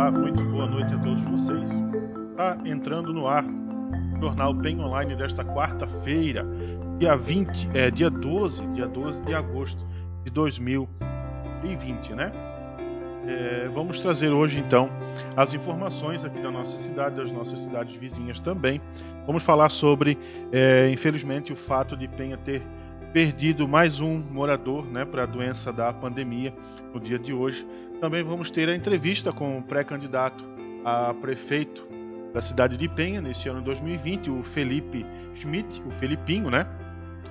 Olá, muito boa noite a todos vocês. Está entrando no ar o Jornal PEN Online desta quarta-feira, dia 12 de agosto de 2020, né? Vamos trazer hoje, então, as informações aqui da nossa cidade, das nossas cidades vizinhas também. Vamos falar sobre, infelizmente, o fato de Penha ter perdido mais um morador, né, para a doença da pandemia no dia de hoje. Também vamos ter a entrevista com o pré-candidato a prefeito da cidade de Penha nesse ano 2020, o Felipe Schmidt, o Felipinho, né?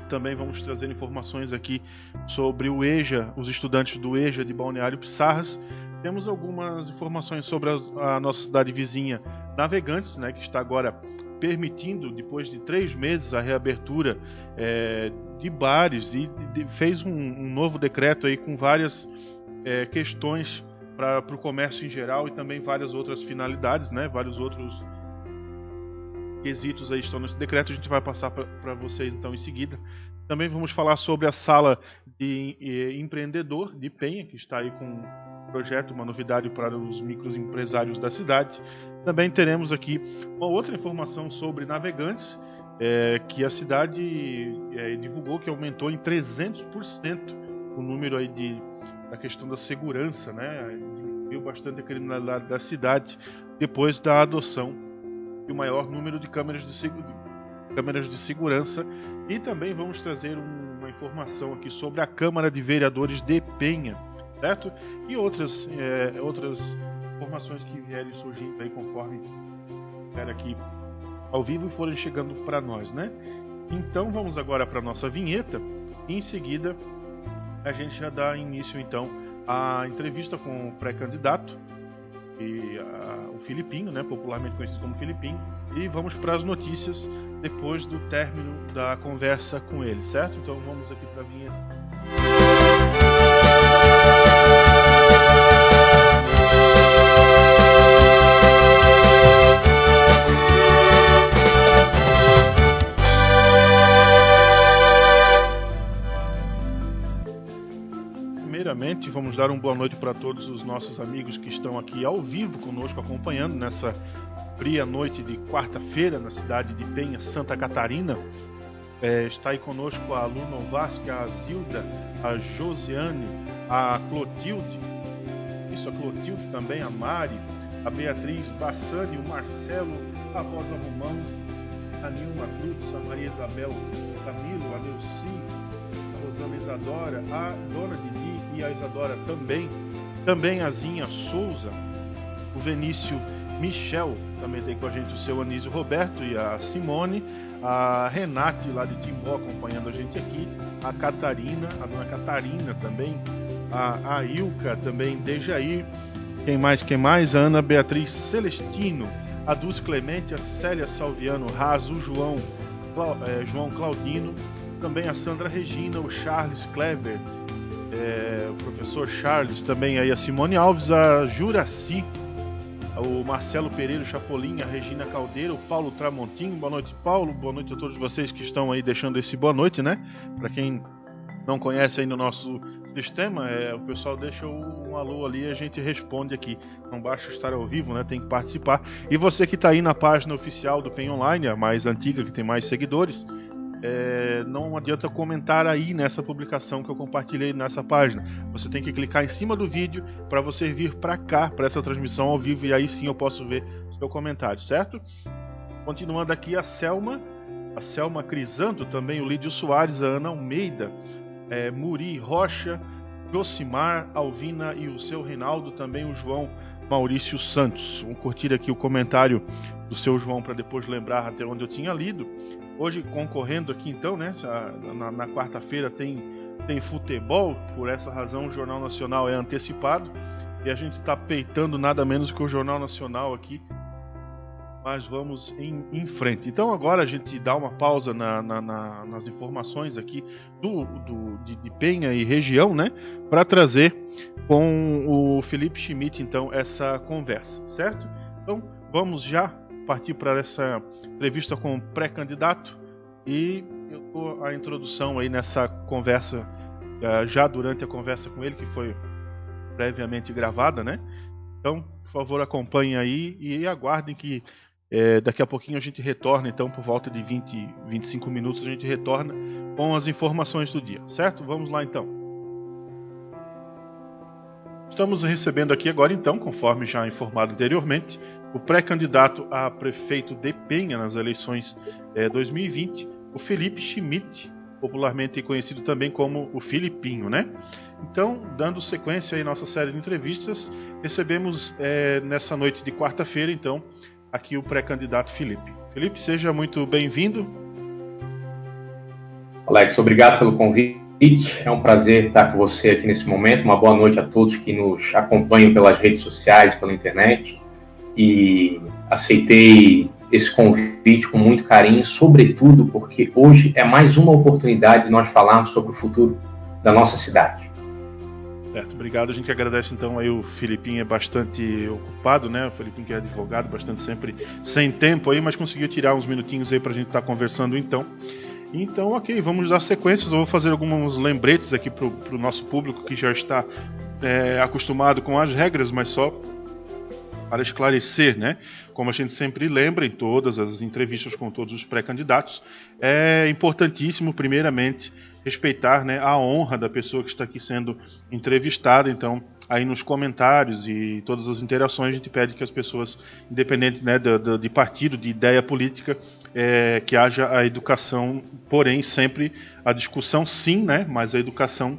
Também vamos trazer informações aqui sobre o EJA, os estudantes do EJA de Balneário Pissarras. Temos algumas informações sobre a nossa cidade vizinha Navegantes, né, que está agora permitindo, depois de 3 meses, a reabertura de bares e fez um novo decreto aí com várias questões para o comércio em geral e também várias outras finalidades, né? Vários outros quesitos aí estão nesse decreto, a gente vai passar para vocês então em seguida. Também vamos falar sobre a sala de empreendedor de Penha, que está aí com um projeto, uma novidade para os microempresários da cidade. Também teremos aqui uma outra informação sobre Navegantes, que a cidade divulgou que aumentou em 300% o número aí da questão da segurança, né? Diminuiu bastante a criminalidade da cidade depois da adoção de um maior número de câmeras de segurança. E também vamos trazer uma informação aqui sobre a Câmara de Vereadores de Penha, certo? E outras informações que vierem surgindo aí conforme vier aqui ao vivo e forem chegando para nós, né? Então vamos agora para a nossa vinheta e em seguida a gente já dá início então à entrevista com o pré-candidato e o Felipinho, né, popularmente conhecido como Felipinho, e vamos para as notícias depois do término da conversa com ele, certo? Então vamos aqui para a vinheta. Primeiramente, vamos dar uma boa noite para todos os nossos amigos que estão aqui ao vivo conosco, acompanhando nessa fria noite de quarta-feira na cidade de Penha, Santa Catarina. Está aí conosco a Lu Novasca, a Zilda, a Josiane, a Clotilde, também a Mari, a Beatriz Bassani, o Marcelo, a Rosa Romão, a Nilma Cruz, a Maria Isabel Camilo, a Neuci, a Rosana Isadora, a Dona Didi e a Isadora também a Zinha Souza, o Venício Michel, também tem com a gente o seu Anísio Roberto e a Simone, a Renate lá de Timbó acompanhando a gente aqui, a Catarina, a Dona Catarina também, a Ilka também, Dejair, quem mais? A Ana Beatriz Celestino, a Dulce Clemente, a Célia Salviano Raso, o João Claudino, também a Sandra Regina, o Charles Kleber, o professor Charles, também aí a Simone Alves, a Juraci, o Marcelo Pereira Chapolin, a Regina Caldeira, o Paulo Tramontinho. Boa noite, Paulo. Boa noite a todos vocês que estão aí deixando esse boa noite, né? Para quem não conhece ainda o nosso sistema, o pessoal deixa um alô ali e a gente responde aqui. Não basta estar ao vivo, né? Tem que participar. E você que está aí na página oficial do PEN Online, a mais antiga, que tem mais seguidores, não adianta comentar aí nessa publicação que eu compartilhei nessa página. Você tem que clicar em cima do vídeo para você vir para cá, para essa transmissão ao vivo, e aí sim eu posso ver o seu comentário, certo? Continuando aqui, a Selma Crisanto, também o Lídio Soares, a Ana Almeida, Muri Rocha, Josimar, Alvina e o seu Reinaldo, também o João Maurício Santos. Vamos curtir aqui o comentário do seu João para depois lembrar até onde eu tinha lido. Hoje concorrendo aqui então, né, na quarta-feira tem futebol, por essa razão o Jornal Nacional é antecipado e a gente está peitando nada menos que o Jornal Nacional aqui, mas vamos em frente. Então agora a gente dá uma pausa nas informações aqui de Penha e região, né, para trazer com o Felipe Schmidt então essa conversa, certo? Então vamos já partir para essa entrevista com o pré-candidato e eu dou a introdução aí nessa conversa, já durante a conversa com ele, que foi previamente gravada, né? Então, Por favor, acompanhem aí e aguardem que daqui a pouquinho a gente retorna, então, por volta de 20, 25 minutos, a gente retorna com as informações do dia, certo? Vamos lá, então. Estamos recebendo aqui agora, então, conforme já informado anteriormente, o pré-candidato a prefeito de Penha nas eleições 2020, o Felipe Schmidt, popularmente conhecido também como o Filipinho, né? Então, dando sequência aí à nossa série de entrevistas, recebemos nessa noite de quarta-feira, então, aqui o pré-candidato Felipe. Felipe, seja muito bem-vindo. Alex, obrigado pelo convite. É um prazer estar com você aqui nesse momento. Uma boa noite a todos que nos acompanham pelas redes sociais, pela internet. E aceitei esse convite com muito carinho, sobretudo porque hoje é mais uma oportunidade de nós falarmos sobre o futuro da nossa cidade. Certo, obrigado. A gente agradece então aí, o Filipinho é bastante ocupado, né? O Filipinho que é advogado, bastante sempre sem tempo aí, mas conseguiu tirar uns minutinhos aí pra gente estar conversando então. Então, ok, vamos dar sequências. Eu vou fazer alguns lembretes aqui pro nosso público que já está acostumado com as regras, mas só para esclarecer, né? Como a gente sempre lembra em todas as entrevistas com todos os pré-candidatos, é importantíssimo, primeiramente, respeitar, né, a honra da pessoa que está aqui sendo entrevistada. Então, aí nos comentários e todas as interações, a gente pede que as pessoas, independente, né, de partido, de ideia política, que haja a educação, porém sempre a discussão sim, né, mas a educação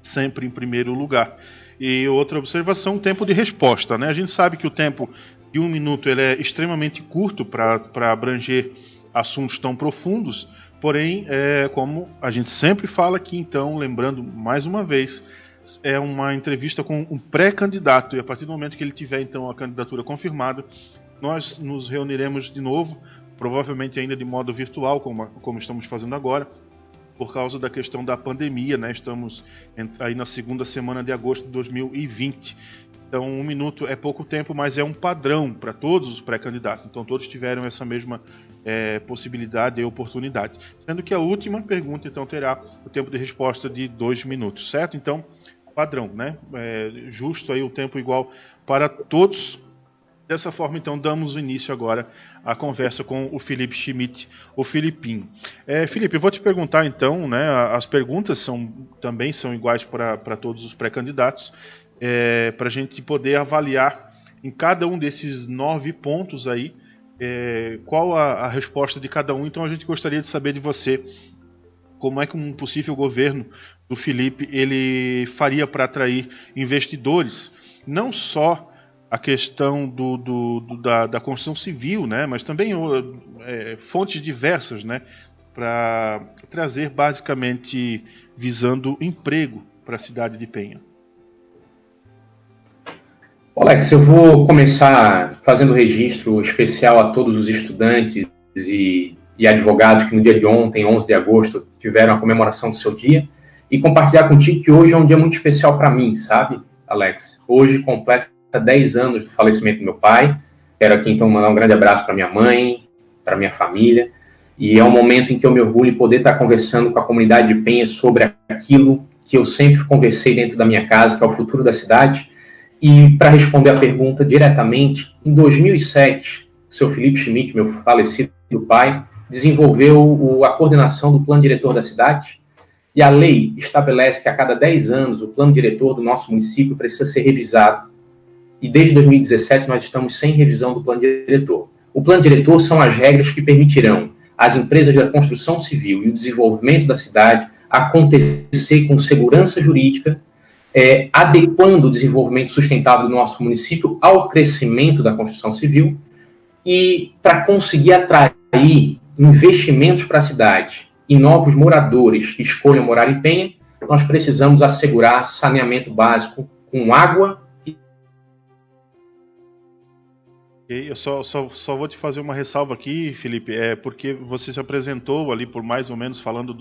sempre em primeiro lugar. E outra observação, o tempo de resposta, né? A gente sabe que o tempo de 1 minuto ele é extremamente curto para abranger assuntos tão profundos, porém, como a gente sempre fala aqui, então, lembrando mais uma vez, é uma entrevista com um pré-candidato, e a partir do momento que ele tiver, então, a candidatura confirmada, nós nos reuniremos de novo, provavelmente ainda de modo virtual, como estamos fazendo agora, por causa da questão da pandemia, né? Estamos aí na segunda semana de agosto de 2020. Então, 1 minuto é pouco tempo, mas é um padrão para todos os pré-candidatos. Então, todos tiveram essa mesma possibilidade e oportunidade. Sendo que a última pergunta, então, terá o tempo de resposta de 2 minutos, certo? Então, padrão, né? Justo aí o tempo igual para todos. Dessa forma, então, damos o início agora à conversa com o Felipe Schmidt, o Filipinho. Felipe, eu vou te perguntar, então, né, as perguntas também são iguais para todos os pré-candidatos, para a gente poder avaliar em cada um desses 9 pontos aí, qual a resposta de cada um. Então, a gente gostaria de saber de você como é que um possível governo do Felipe ele faria para atrair investidores, não só a questão da construção civil, né, mas também fontes diversas, né, para trazer basicamente visando emprego para a cidade de Penha. Alex, eu vou começar fazendo registro especial a todos os estudantes e advogados que no dia de ontem, 11 de agosto, tiveram a comemoração do seu dia, e compartilhar contigo que hoje é um dia muito especial para mim, sabe, Alex? Hoje completa 10 anos do falecimento do meu pai. Quero aqui então mandar um grande abraço para minha mãe, para minha família, e é um momento em que eu me orgulho de poder estar conversando com a comunidade de Penha sobre aquilo que eu sempre conversei dentro da minha casa, que é o futuro da cidade. E para responder a pergunta diretamente, em 2007, o seu Felipe Schmidt, meu falecido pai, desenvolveu a coordenação do plano diretor da cidade, e a lei estabelece que a cada 10 anos o plano diretor do nosso município precisa ser revisado. E desde 2017 nós estamos sem revisão do plano diretor. O plano diretor são as regras que permitirão às empresas da construção civil e o desenvolvimento da cidade acontecer com segurança jurídica, adequando o desenvolvimento sustentável do nosso município ao crescimento da construção civil, e para conseguir atrair investimentos para a cidade e novos moradores que escolham morar em Penha, nós precisamos assegurar saneamento básico com água. Eu só vou te fazer uma ressalva aqui, Felipe, porque você se apresentou ali por mais ou menos, falando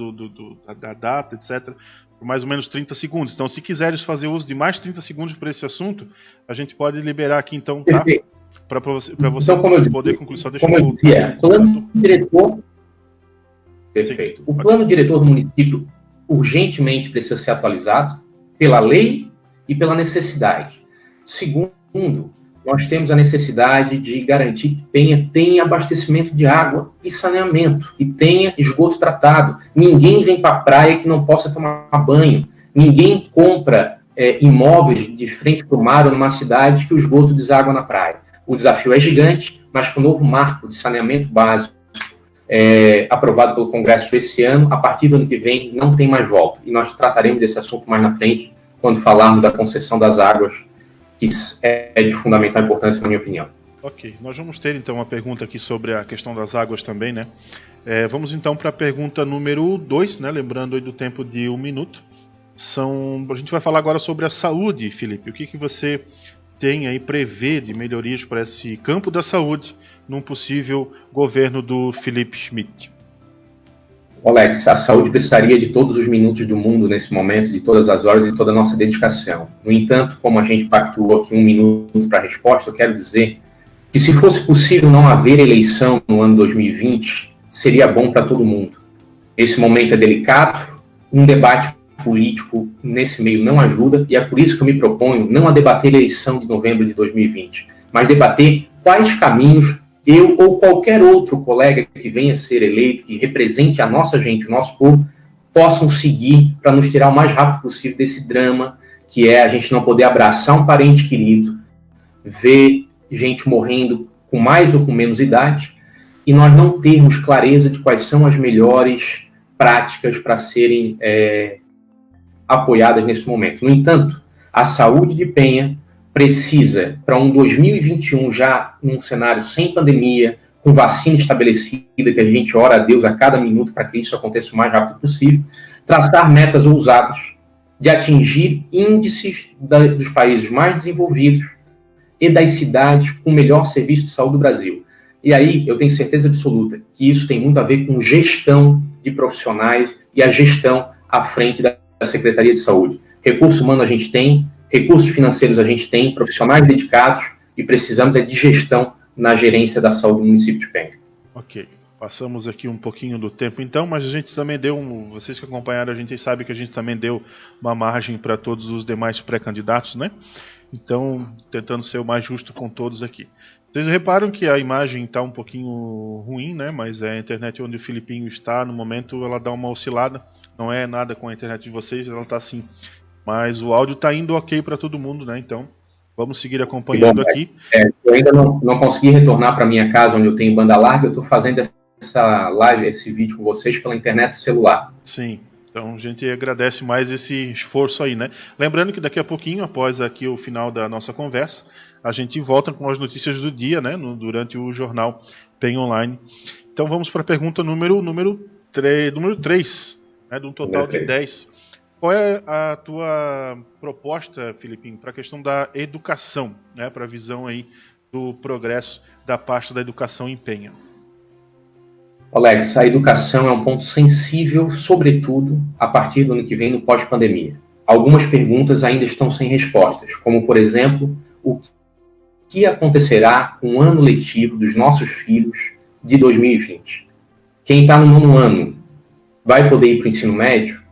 da data, etc., por mais ou menos 30 segundos. Então, se quiseres fazer uso de mais 30 segundos para esse assunto, a gente pode liberar aqui, então, tá? Para você então, poder concluir. Só deixa como eu dizia, plano diretor... Perfeito. O plano diretor do município urgentemente precisa ser atualizado pela lei e pela necessidade. Segundo, nós temos a necessidade de garantir que Penha tenha abastecimento de água e saneamento, e tenha esgoto tratado. Ninguém vem para a praia que não possa tomar banho. Ninguém compra imóveis de frente para o mar ou numa cidade que o esgoto deságua na praia. O desafio é gigante, mas com o novo marco de saneamento básico aprovado pelo Congresso esse ano, a partir do ano que vem não tem mais volta. E nós trataremos desse assunto mais na frente, quando falarmos da concessão das águas, que é de fundamental importância, na minha opinião. Ok, nós vamos ter então uma pergunta aqui sobre a questão das águas também, né? Vamos então para a pergunta número 2, né? Lembrando aí do tempo de 1 minuto. A gente vai falar agora sobre a saúde, Felipe. O que você tem aí, prevê de melhorias para esse campo da saúde num possível governo do Felipe Schmidt? Alex, a saúde precisaria de todos os minutos do mundo nesse momento, de todas as horas e toda a nossa dedicação. No entanto, como a gente pactuou aqui 1 minuto para a resposta, eu quero dizer que se fosse possível não haver eleição no ano 2020, seria bom para todo mundo. Esse momento é delicado, um debate político nesse meio não ajuda, e é por isso que eu me proponho não a debater a eleição de novembro de 2020, mas debater quais caminhos eu ou qualquer outro colega que venha a ser eleito, que represente a nossa gente, o nosso povo, possam seguir para nos tirar o mais rápido possível desse drama, que é a gente não poder abraçar um parente querido, ver gente morrendo com mais ou com menos idade, e nós não termos clareza de quais são as melhores práticas para serem apoiadas nesse momento. No entanto, a saúde de Penha precisa, para um 2021 já num cenário sem pandemia, com vacina estabelecida, que a gente ora a Deus a cada minuto para que isso aconteça o mais rápido possível, traçar metas ousadas de atingir índices dos países mais desenvolvidos e das cidades com o melhor serviço de saúde do Brasil. E aí eu tenho certeza absoluta que isso tem muito a ver com gestão de profissionais e a gestão à frente da Secretaria de Saúde. Recurso humano a gente tem, recursos financeiros a gente tem, profissionais dedicados, e precisamos de gestão na gerência da saúde do município de Penha. Ok, passamos aqui um pouquinho do tempo então, mas a gente também deu, vocês que acompanharam a gente sabem que a gente também deu uma margem para todos os demais pré-candidatos, né? Então, tentando ser o mais justo com todos aqui. Vocês reparam que a imagem está um pouquinho ruim, né? Mas a internet onde o Filipinho está, no momento, ela dá uma oscilada. Não é nada com a internet de vocês, ela está assim. Mas o áudio está indo ok para todo mundo, né? Então, vamos seguir acompanhando aqui. Eu ainda não consegui retornar para minha casa, onde eu tenho banda larga. Eu estou fazendo essa live, esse vídeo com vocês pela internet celular. Sim. Então a gente agradece mais esse esforço aí, né? Lembrando que daqui a pouquinho, após aqui o final da nossa conversa, a gente volta com as notícias do dia, né? Durante o jornal Penha Online. Então vamos para a pergunta número 3, né? De um total de 10. Qual é a tua proposta, Filipinho, para a questão da educação, né? Para a visão aí do progresso da pasta da educação em Penha? Alex, a educação é um ponto sensível, sobretudo a partir do ano que vem, no pós-pandemia. Algumas perguntas ainda estão sem respostas, como, por exemplo, o que acontecerá com o ano letivo dos nossos filhos de 2020? Quem está no 9º ano vai poder ir para o ensino médio?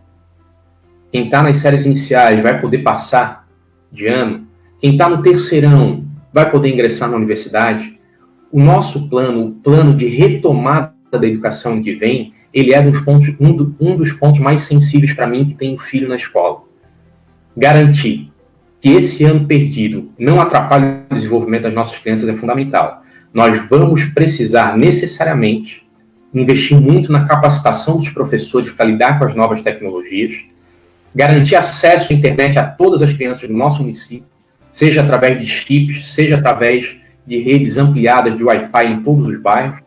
Quem está nas séries iniciais vai poder passar de ano? Quem está no terceirão vai poder ingressar na universidade? O nosso plano, o plano de retomada da educação que vem, ele é um dos pontos mais sensíveis para mim que tenho filho na escola. Garantir que esse ano perdido não atrapalhe o desenvolvimento das nossas crianças é fundamental. Nós vamos precisar necessariamente investir muito na capacitação dos professores para lidar com as novas tecnologias, garantir acesso à internet a todas as crianças do nosso município, seja através de chips, seja através de redes ampliadas de Wi-Fi em todos os bairros,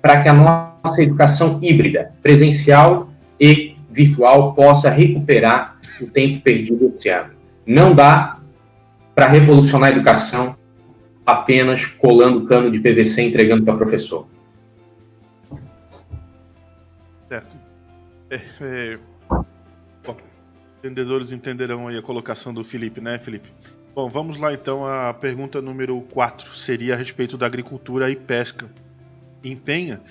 para que a nossa educação híbrida, presencial e virtual, possa recuperar o tempo perdido esse ano. Não dá para revolucionar a educação apenas colando cano de PVC e entregando para o professor. Certo. Bom, entendedores entenderão aí a colocação do Felipe, né, Felipe? Bom, vamos lá então à pergunta número 4, seria a respeito da agricultura e pesca em Penha.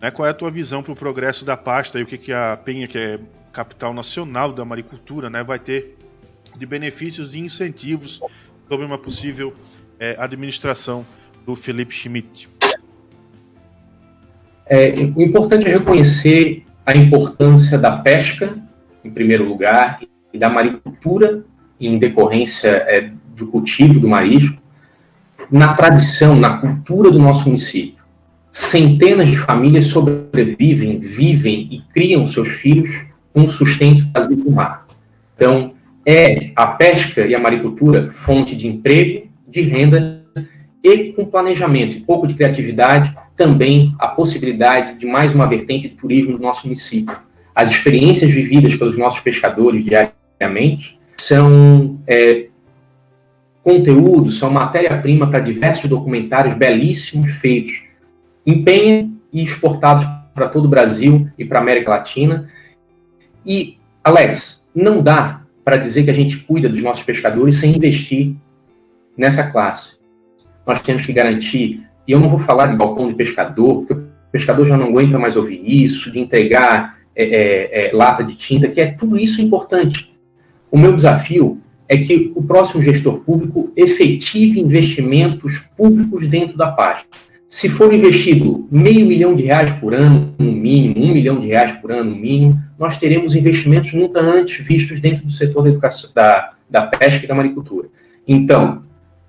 Né, qual é a tua visão para o progresso da pasta e o que a Penha, que é capital nacional da maricultura, né, vai ter de benefícios e incentivos sobre uma possível administração do Felipe Schmidt? O importante é reconhecer a importância da pesca, em primeiro lugar, e da maricultura, em decorrência do cultivo do marisco, na tradição, na cultura do nosso município. Centenas de famílias sobrevivem, vivem e criam seus filhos com o sustento trazido do mar. Então, a pesca e a maricultura fonte de emprego, de renda e, com planejamento e pouco de criatividade, também a possibilidade de mais uma vertente de turismo do nosso município. As experiências vividas pelos nossos pescadores diariamente são conteúdos, são matéria-prima para diversos documentários belíssimos feitos, empenham e exportados para todo o Brasil e para a América Latina. E, Alex, não dá para dizer que a gente cuida dos nossos pescadores sem investir nessa classe. Nós temos que garantir, e eu não vou falar de balcão de pescador, porque o pescador já não aguenta mais ouvir isso, de entregar lata de tinta, que tudo isso importante. O meu desafio é que o próximo gestor público efetive investimentos públicos dentro da pasta. Se for investido R$500 mil por ano, no mínimo, R$1 milhão por ano, no mínimo, nós teremos investimentos nunca antes vistos dentro do setor da educação, da pesca e da maricultura. Então,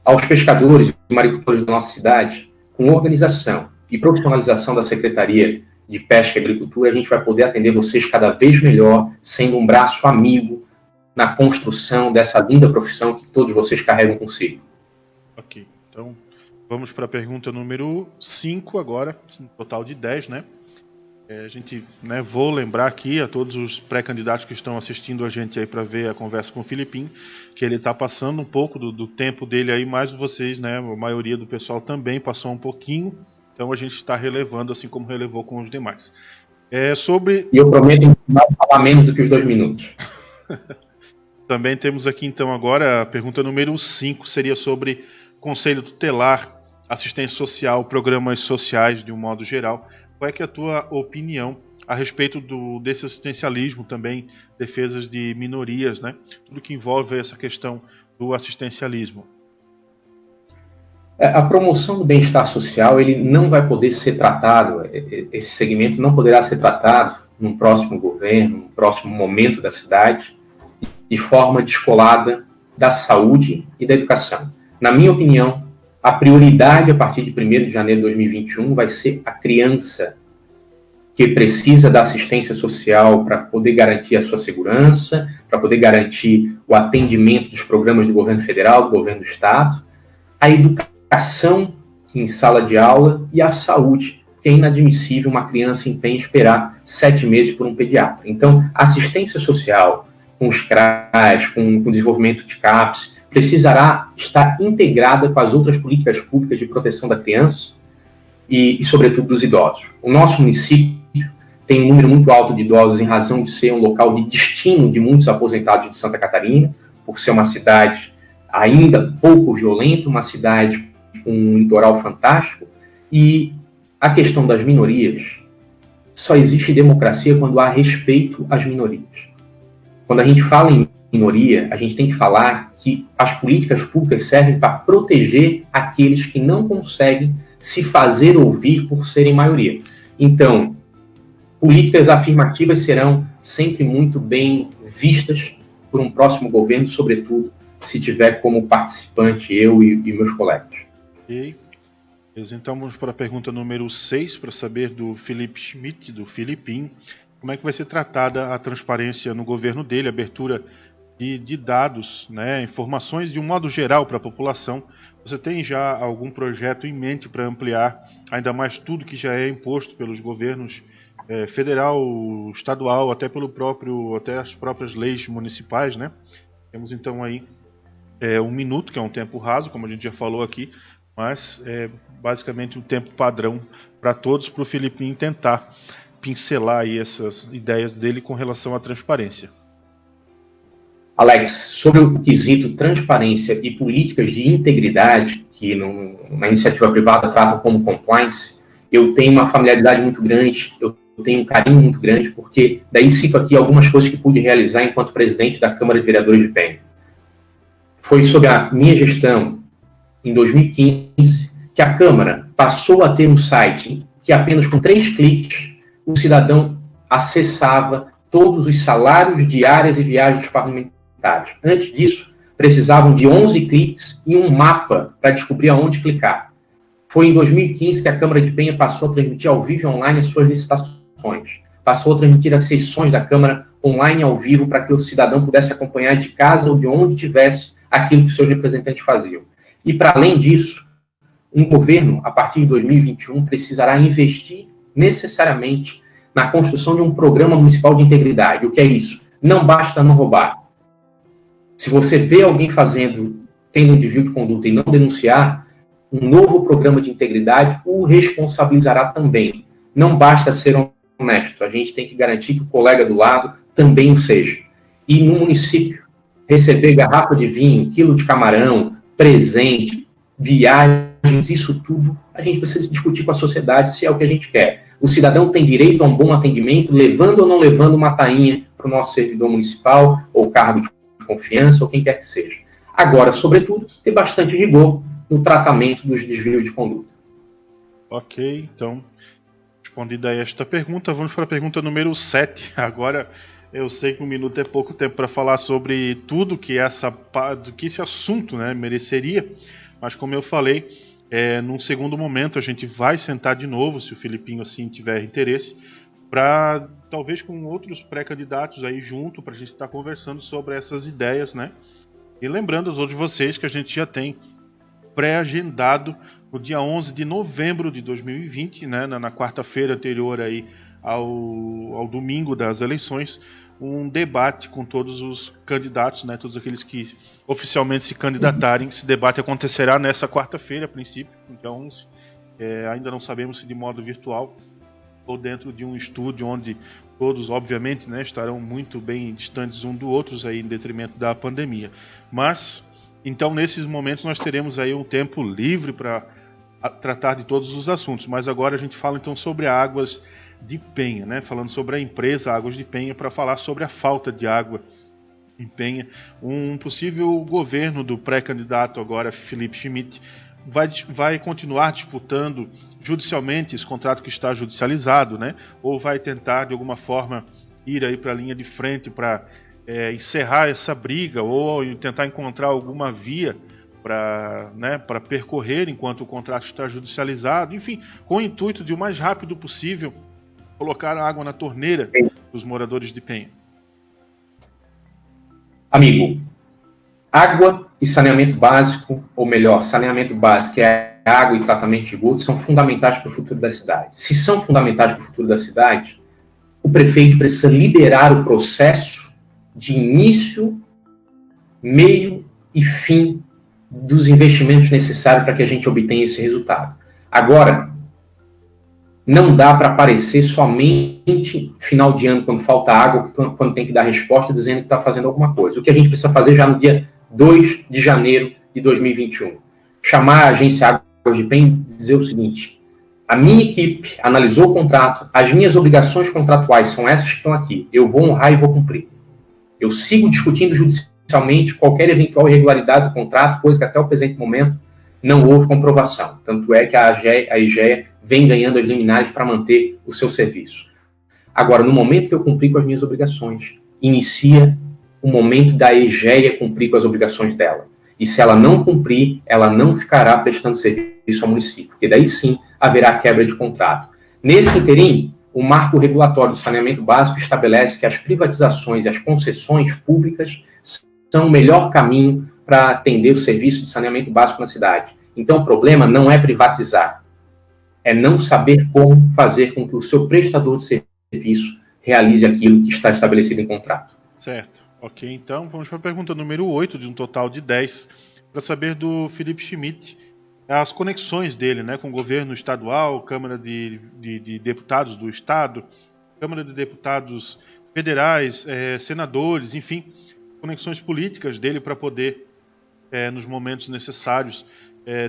aos pescadores e maricultores da nossa cidade, com organização e profissionalização da Secretaria de Pesca e Agricultura, a gente vai poder atender vocês cada vez melhor, sendo um braço amigo na construção dessa linda profissão que todos vocês carregam consigo. Ok, então vamos para a pergunta número 5 agora, total de 10, né? Vou lembrar aqui a todos os pré-candidatos que estão assistindo a gente aí para ver a conversa com o Filipinho, que ele está passando um pouco do tempo dele aí, mais vocês, né? A maioria do pessoal também passou um pouquinho, então a gente está relevando assim como relevou com os demais. E eu prometo falar menos do que os 2 minutos. Também temos aqui então agora a pergunta número 5, seria sobre Conselho Tutelar, assistência social, programas sociais de um modo geral. Qual é que é a tua opinião a respeito desse assistencialismo também, defesas de minorias, né? Tudo que envolve essa questão do assistencialismo. A promoção do bem-estar social, ele não vai poder ser tratado, esse segmento não poderá ser tratado num próximo governo, num próximo momento da cidade, de forma descolada da saúde e da educação. Na minha opinião, a prioridade a partir de 1º de janeiro de 2021 vai ser a criança que precisa da assistência social para poder garantir a sua segurança, para poder garantir o atendimento dos programas do governo federal, do governo do estado, a educação em sala de aula e a saúde, que é inadmissível uma criança em pé esperar 7 meses por um pediatra. Então, a assistência social com os CRAs, com o desenvolvimento de CAPS, precisará estar integrada com as outras políticas públicas de proteção da criança e sobretudo, dos idosos. O nosso município tem um número muito alto de idosos em razão de ser um local de destino de muitos aposentados de Santa Catarina, por ser uma cidade ainda pouco violenta, uma cidade com um litoral fantástico, e a questão das minorias, só existe democracia quando há respeito às minorias. Quando a gente fala em minoria, a gente tem que falar que as políticas públicas servem para proteger aqueles que não conseguem se fazer ouvir por serem maioria. Então, políticas afirmativas serão sempre muito bem vistas por um próximo governo, sobretudo se tiver como participante eu e meus colegas. Ok. Então vamos para a pergunta número 6, para saber do Felipe Schmidt, do Filipinho, como é que vai ser tratada a transparência no governo dele, abertura de dados, né, informações de um modo geral para a população. Você tem já algum projeto em mente para ampliar ainda mais tudo que já é imposto pelos governos federal, estadual, até as próprias leis municipais, né? Temos então aí 1 minuto, que é um tempo raso, como a gente já falou aqui, mas é basicamente um tempo padrão para todos, para o Filipinho tentar pincelar aí essas ideias dele com relação à transparência. Alex, sobre o quesito transparência e políticas de integridade, que na iniciativa privada tratam como compliance, eu tenho uma familiaridade muito grande, eu tenho um carinho muito grande, porque daí cito aqui algumas coisas que pude realizar enquanto presidente da Câmara de Vereadores de Penha. Foi sob a minha gestão em 2015, que a Câmara passou a ter um site que apenas com 3 cliques o cidadão acessava todos os salários, diárias e viagens dos parlamentares. Antes disso, precisavam de 11 cliques e um mapa para descobrir aonde clicar. Foi em 2015 que a Câmara de Penha passou a transmitir ao vivo e online as suas licitações. Passou a transmitir as sessões da Câmara online ao vivo para que o cidadão pudesse acompanhar de casa ou de onde tivesse aquilo que seus representantes faziam. E, para além disso, um governo, a partir de 2021, precisará investir necessariamente na construção de um programa municipal de integridade. O que é isso? Não basta não roubar. Se você vê alguém tendo um desvio de conduta e não denunciar, um novo programa de integridade o responsabilizará também. Não basta ser honesto, a gente tem que garantir que o colega do lado também o seja. E no município, receber garrafa de vinho, quilo de camarão, presente, viagens, isso tudo, a gente precisa discutir com a sociedade se é o que a gente quer. O cidadão tem direito a um bom atendimento, levando ou não levando uma tainha para o nosso servidor municipal, ou cargo de confiança, ou quem quer que seja. Agora, sobretudo, ter bastante rigor no tratamento dos desvios de conduta. Ok, então, respondida a esta pergunta, vamos para a pergunta número 7. Agora, eu sei que 1 minuto é pouco tempo para falar sobre tudo que esse assunto, né, mereceria, mas como eu falei, num segundo momento a gente vai sentar de novo, se o Filipinho assim tiver interesse, para talvez com outros pré-candidatos aí junto, para a gente estar conversando sobre essas ideias, né? E lembrando a todos vocês que a gente já tem pré-agendado no dia 11 de novembro de 2020, né, na quarta-feira anterior aí ao domingo das eleições, um debate com todos os candidatos, né, todos aqueles que oficialmente se candidatarem. Esse debate acontecerá nessa quarta-feira, a princípio, então ainda não sabemos se de modo virtual ou dentro de um estúdio onde todos, obviamente, né, estarão muito bem distantes um do outro aí em detrimento da pandemia. Mas, então, nesses momentos nós teremos aí um tempo livre para tratar de todos os assuntos. Mas agora a gente fala então sobre Águas de Penha, né? Falando sobre a empresa Águas de Penha, para falar sobre a falta de água em Penha. Um possível governo do pré-candidato agora, Felipe Schmidt, vai continuar disputando judicialmente esse contrato que está judicializado, né? Ou vai tentar de alguma forma ir aí para a linha de frente para encerrar essa briga, ou tentar encontrar alguma via para percorrer enquanto o contrato está judicializado, enfim, com o intuito de o mais rápido possível colocar a água na torneira dos moradores de Penha. Amigo, água e saneamento básico, ou melhor, saneamento básico, que é água e tratamento de esgoto, são fundamentais para o futuro da cidade. Se são fundamentais para o futuro da cidade, o prefeito precisa liderar o processo de início, meio e fim dos investimentos necessários para que a gente obtenha esse resultado. Agora, não dá para aparecer somente final de ano, quando falta água, quando tem que dar resposta dizendo que está fazendo alguma coisa. O que a gente precisa fazer já no dia 2 de janeiro de 2021. Chamar a agência Águas de Penha e dizer o seguinte: a minha equipe analisou o contrato, as minhas obrigações contratuais são essas que estão aqui, eu vou honrar e vou cumprir. Eu sigo discutindo judicialmente qualquer eventual irregularidade do contrato, coisa que até o presente momento não houve comprovação. Tanto é que a IGEA vem ganhando as liminares para manter o seu serviço. Agora, no momento que eu cumprir com as minhas obrigações, inicia o momento da IGEA cumprir com as obrigações dela. E se ela não cumprir, ela não ficará prestando serviço ao município, porque daí sim haverá quebra de contrato. Nesse interim, o marco regulatório do saneamento básico estabelece que as privatizações e as concessões públicas são o melhor caminho para atender o serviço de saneamento básico na cidade. Então, o problema não é privatizar, é não saber como fazer com que o seu prestador de serviço realize aquilo que está estabelecido em contrato. Certo. Ok, então vamos para a pergunta número 8, de um total de 10, para saber do Felipe Schmidt as conexões dele, né, com o governo estadual, Câmara de Deputados do Estado, Câmara de Deputados Federais, senadores, enfim, conexões políticas dele para poder, nos momentos necessários,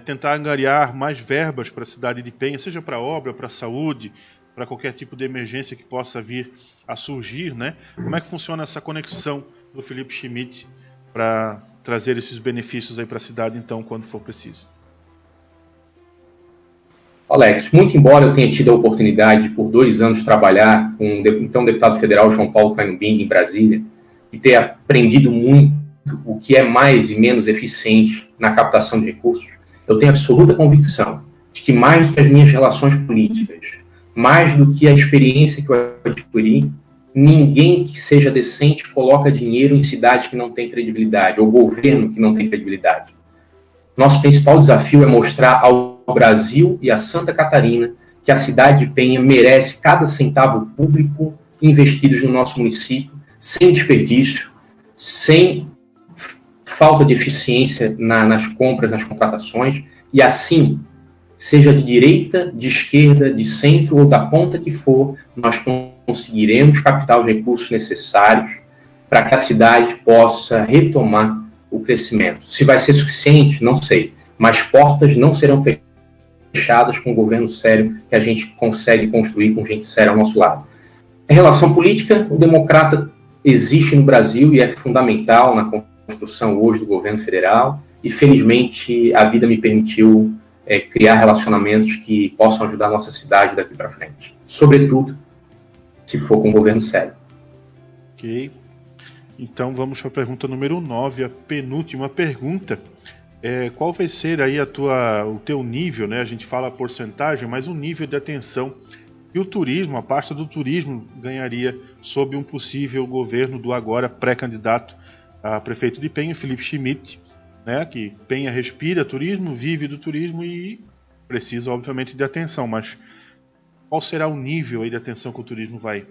tentar angariar mais verbas para a cidade de Penha, seja para obra, para saúde, para qualquer tipo de emergência que possa vir a surgir, né? Como é que funciona essa conexão do Felipe Schmidt para trazer esses benefícios aí para a cidade, então, quando for preciso? Alex, muito embora eu tenha tido a oportunidade de, por 2 anos, trabalhar com o então deputado federal João Paulo Caimbim em Brasília e ter aprendido muito o que é mais e menos eficiente na captação de recursos, eu tenho absoluta convicção de que mais do que as minhas relações políticas, mais do que a experiência que eu adquiri, ninguém que seja decente coloca dinheiro em cidades que não têm credibilidade, ou governo que não tem credibilidade. Nosso principal desafio é mostrar ao Brasil e a Santa Catarina que a cidade de Penha merece cada centavo público investido no nosso município, sem desperdício, sem falta de eficiência nas compras, nas contratações, e assim, seja de direita, de esquerda, de centro ou da ponta que for, nós conseguiremos captar os recursos necessários para que a cidade possa retomar o crescimento. Se vai ser suficiente, não sei, mas portas não serão fechadas com um governo sério que a gente consegue construir com gente séria ao nosso lado. Em relação política, o democrata existe no Brasil e é fundamental na construção hoje do governo federal, e felizmente a vida me permitiu criar relacionamentos que possam ajudar a nossa cidade daqui para frente. Sobretudo, se for com um governo sério. Ok. Então vamos para a pergunta número 9, a penúltima pergunta. Qual vai ser aí o teu nível, né? A gente fala a porcentagem, mas o nível de atenção que o turismo, a pasta do turismo, ganharia sob um possível governo do agora pré-candidato a prefeito de Penha, Felipe Schmidt, né? Que Penha respira turismo, vive do turismo e precisa, obviamente, de atenção. Mas qual será o nível aí de atenção que o turismo vai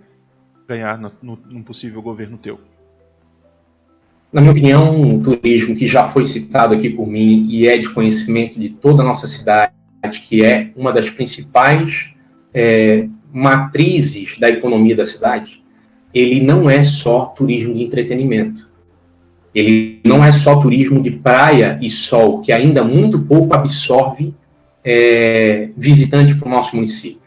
ganhar num possível governo teu? Na minha opinião, o turismo que já foi citado aqui por mim e é de conhecimento de toda a nossa cidade, que é uma das principais matrizes da economia da cidade, ele não é só turismo de entretenimento. Ele não é só turismo de praia e sol, que ainda muito pouco absorve visitante para o nosso município.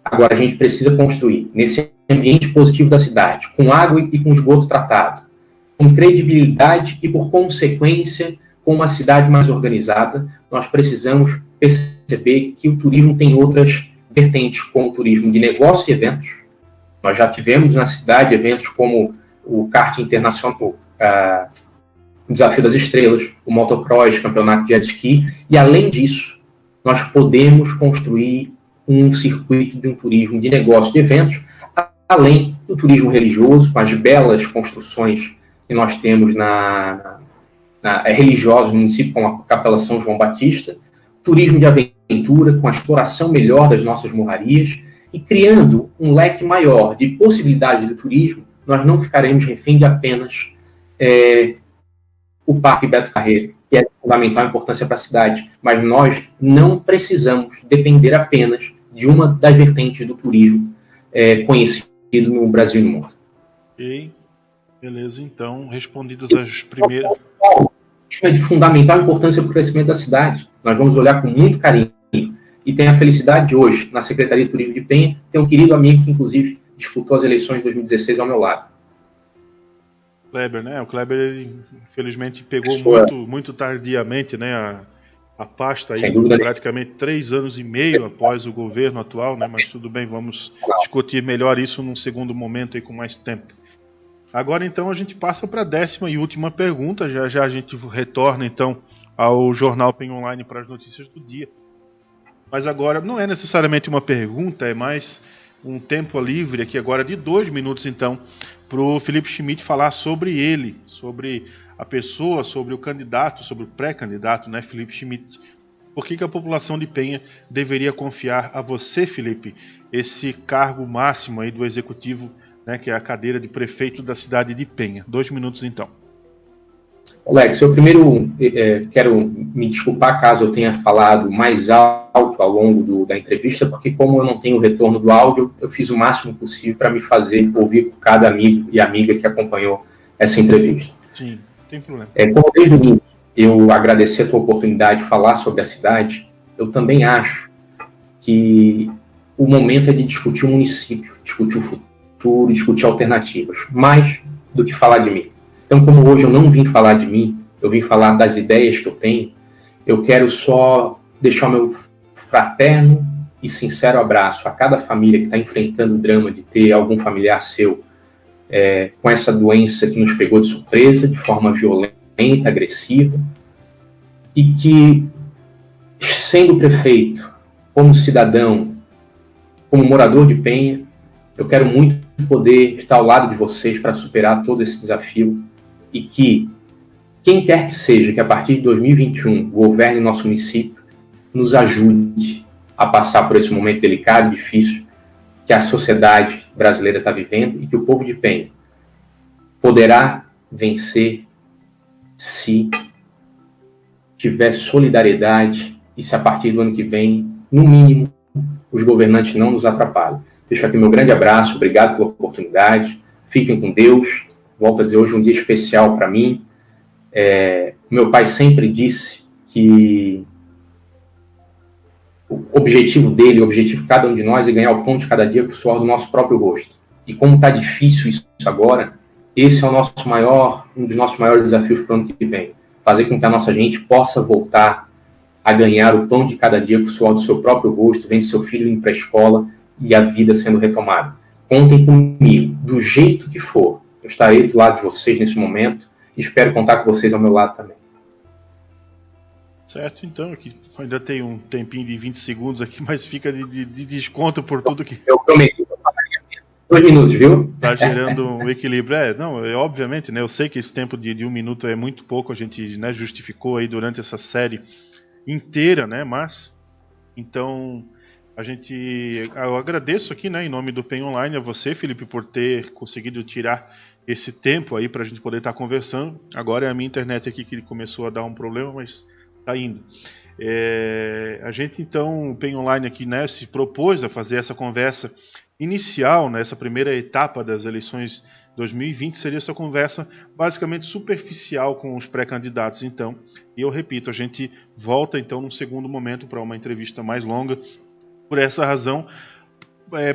Agora, a gente precisa construir, nesse ambiente positivo da cidade, com água e com esgoto tratado, com credibilidade e, por consequência, com uma cidade mais organizada, nós precisamos perceber que o turismo tem outras vertentes, como o turismo de negócio e eventos. Nós já tivemos na cidade eventos como o kart internacional, o Desafio das Estrelas, o motocross, campeonato de jet ski, e além disso, nós podemos construir um circuito de um turismo de negócio de eventos, além do turismo religioso, com as belas construções que nós temos religiosos no município, como a Capela São João Batista, turismo de aventura, com a exploração melhor das nossas morrarias, e criando um leque maior de possibilidades de turismo, nós não ficaremos refém de apenas o Parque Beto Carreiro, que é de fundamental importância para a cidade, mas nós não precisamos depender apenas de uma das vertentes do turismo conhecido no Brasil e no mundo. Ok, beleza, então, respondidas as primeiras... É de fundamental importância para o crescimento da cidade. Nós vamos olhar com muito carinho. E tenho a felicidade de hoje, na Secretaria de Turismo de Penha, ter um querido amigo que, inclusive, disputou as eleições de 2016 ao meu lado. Kleber, né? O Kleber, ele, infelizmente, pegou muito tardiamente, né, a pasta aí, praticamente 3 anos e meio após o governo atual, né? Mas tudo bem, vamos discutir melhor isso num segundo momento aí com mais tempo. Agora, então, a gente passa para a 10ª e última pergunta. Já a gente retorna, então, ao Jornal Penha Online para as notícias do dia. Mas agora não é necessariamente uma pergunta, é mais um tempo livre aqui agora de 2 minutos, então, para o Felipe Schmidt falar sobre ele, sobre a pessoa, sobre o candidato, sobre o pré-candidato, né, Felipe Schmidt. Por que a população de Penha deveria confiar a você, Felipe, esse cargo máximo aí do Executivo, né, que é a cadeira de prefeito da cidade de Penha? 2 minutos, então. Alex, eu primeiro quero me desculpar caso eu tenha falado mais alto ao longo da entrevista, porque como eu não tenho o retorno do áudio, eu fiz o máximo possível para me fazer ouvir por cada amigo e amiga que acompanhou essa entrevista. Sim, não tem problema. Como desde o início eu agradeci a tua oportunidade de falar sobre a cidade, eu também acho que o momento é de discutir o município, discutir o futuro, discutir alternativas, mais do que falar de mim. Então, como hoje eu não vim falar de mim, eu vim falar das ideias que eu tenho, eu quero só deixar o meu fraterno e sincero abraço a cada família que está enfrentando o drama de ter algum familiar seu com essa doença que nos pegou de surpresa, de forma violenta, agressiva, e que, sendo prefeito, como cidadão, como morador de Penha, eu quero muito poder estar ao lado de vocês para superar todo esse desafio e que quem quer que seja que a partir de 2021 governe nosso município nos ajude a passar por esse momento delicado e difícil que a sociedade brasileira está vivendo e que o povo de Penha poderá vencer se tiver solidariedade e se a partir do ano que vem, no mínimo, os governantes não nos atrapalhem. Deixo aqui meu grande abraço, obrigado pela oportunidade, fiquem com Deus. Volto a dizer, hoje é um dia especial para mim. Meu pai sempre disse que o objetivo dele, o objetivo de cada um de nós é ganhar o pão de cada dia com o suor do nosso próprio rosto. E como está difícil isso agora, esse é um dos nossos maiores desafios para o ano que vem. Fazer com que a nossa gente possa voltar a ganhar o pão de cada dia com o suor do seu próprio rosto, vendo seu filho indo para a escola e a vida sendo retomada. Contem comigo, do jeito que for. Eu estarei do lado de vocês nesse momento e espero contar com vocês ao meu lado também. Certo, então, aqui ainda tem um tempinho de 20 segundos aqui, mas fica de desconto por tudo que... Eu prometi, eu falaria 2 minutos, viu? Está gerando um equilíbrio. Obviamente, né, eu sei que esse tempo de 1 minuto é muito pouco, a gente, né, justificou aí durante essa série inteira, né, mas, então, eu agradeço aqui, né, em nome do PEN Online, a você, Felipe, por ter conseguido tirar esse tempo aí para a gente poder estar conversando. Agora é a minha internet aqui que começou a dar um problema, mas está indo. A gente, então, o PEN Online aqui, né, se propôs a fazer essa conversa inicial, né, essa primeira etapa das eleições 2020, seria essa conversa basicamente superficial com os pré-candidatos, então. E eu repito, a gente volta, então, num segundo momento para uma entrevista mais longa. Por essa razão,